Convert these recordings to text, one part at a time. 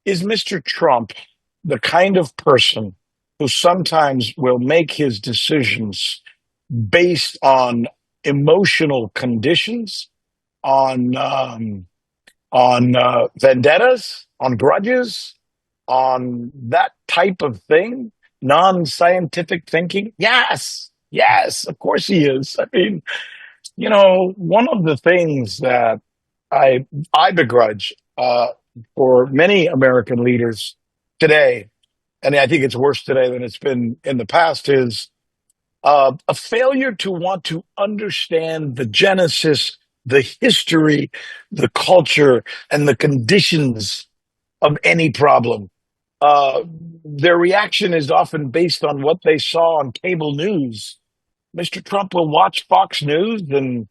Is Mr. Trump the kind of person who sometimes will make his decisions based on emotional conditions, on vendettas, on grudges, on that type of thing, non-scientific thinking? Yes, yes, of course he is. I mean, one of the things that I I begrudge for many American leaders today, and I think it's worse today than it's been in the past, is a failure to want to understand the genesis, the history, the culture, and the conditions of any problem. Uh, their reaction is often based on what they saw on cable news. Mr. Trump will watch Fox News and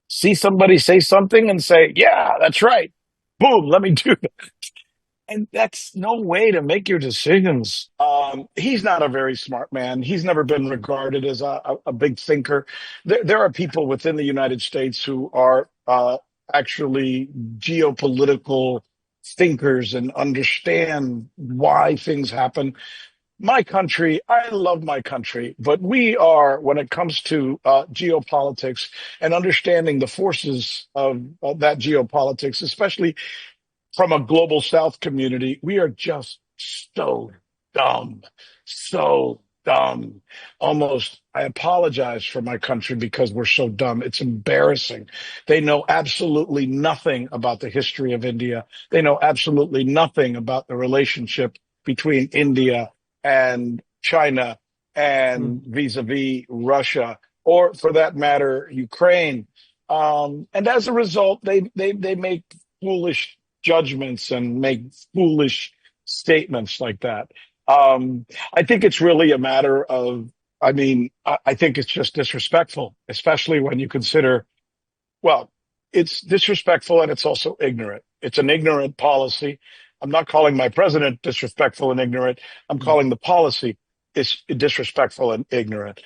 see somebody say something and say, "Yeah, that's right. Boom, let me do that." And that's no way to make your decisions. He's not a very smart man. He's never been regarded as a big thinker. There are people within the United States who are actually geopolitical thinkers and understand why things happen. My country, I love my country, but we are, when it comes to geopolitics and understanding the forces of that geopolitics, especially from a global South community, we are just so dumb, so dumb. Almost, I apologize for my country because we're so dumb. It's embarrassing. They know absolutely nothing about the history of India. They know absolutely nothing about the relationship between India and China and vis-a-vis Russia, or for that matter, Ukraine. And as a result, they make foolish judgments and make foolish statements like that. I think it's really a matter of, I think it's just disrespectful, especially when you consider, well, it's disrespectful and it's also ignorant. It's an ignorant policy. I'm not calling my president disrespectful and ignorant. I'm calling the policy is disrespectful and ignorant.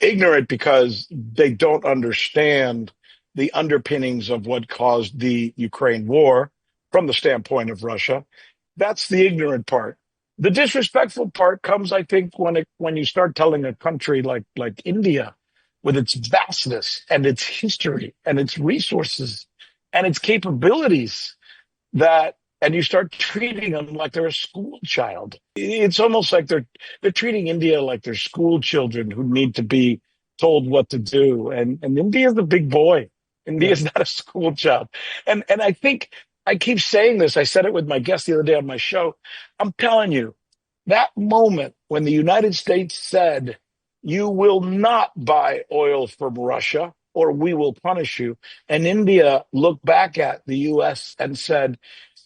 Ignorant because they don't understand the underpinnings of what caused the Ukraine war from the standpoint of Russia. That's the ignorant part. The disrespectful part comes, I think, when you start telling a country like India, with its vastness and its history and its resources and its capabilities, that and you start treating them like they're a school child. It's almost like they're treating India like they're school children who need to be told what to do. And India's the big boy. Yeah. India's not a school child. And I think I keep saying this. I said it with my guest the other day on my show. I'm telling you, that moment when the United States said, "You will not buy oil from Russia or we will punish you," and India looked back at the US and said,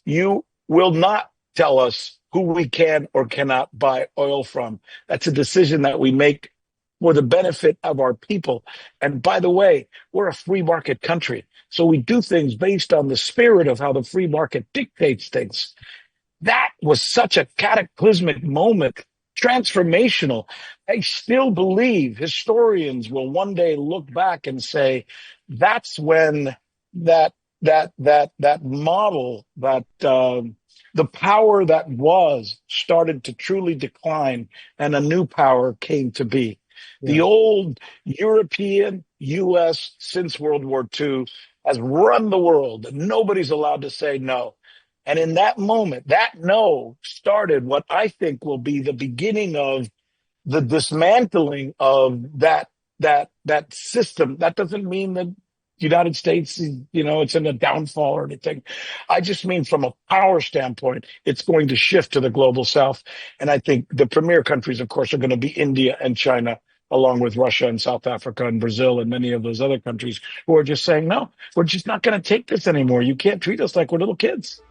"You will not tell us who we can or cannot buy oil from." That's a decision that we make for the benefit of our people. And by the way, we're a free market country. So we do things based on the spirit of how the free market dictates things. That was such a cataclysmic moment, transformational. I still believe historians will one day look back and say, that's when that that model, the power that was started to truly decline and a new power came to be. The Yeah. old European US since World War II has run the world, and nobody's allowed to say no. And in that moment, that no started what I think will be the beginning of the dismantling of that system. That doesn't mean that the United States, it's in a downfall or anything. I just mean from a power standpoint, it's going to shift to the global South. And I think the premier countries, of course, are going to be India and China, along with Russia and South Africa and Brazil and many of those other countries who are just saying, no, we're just not going to take this anymore. You can't treat us like we're little kids.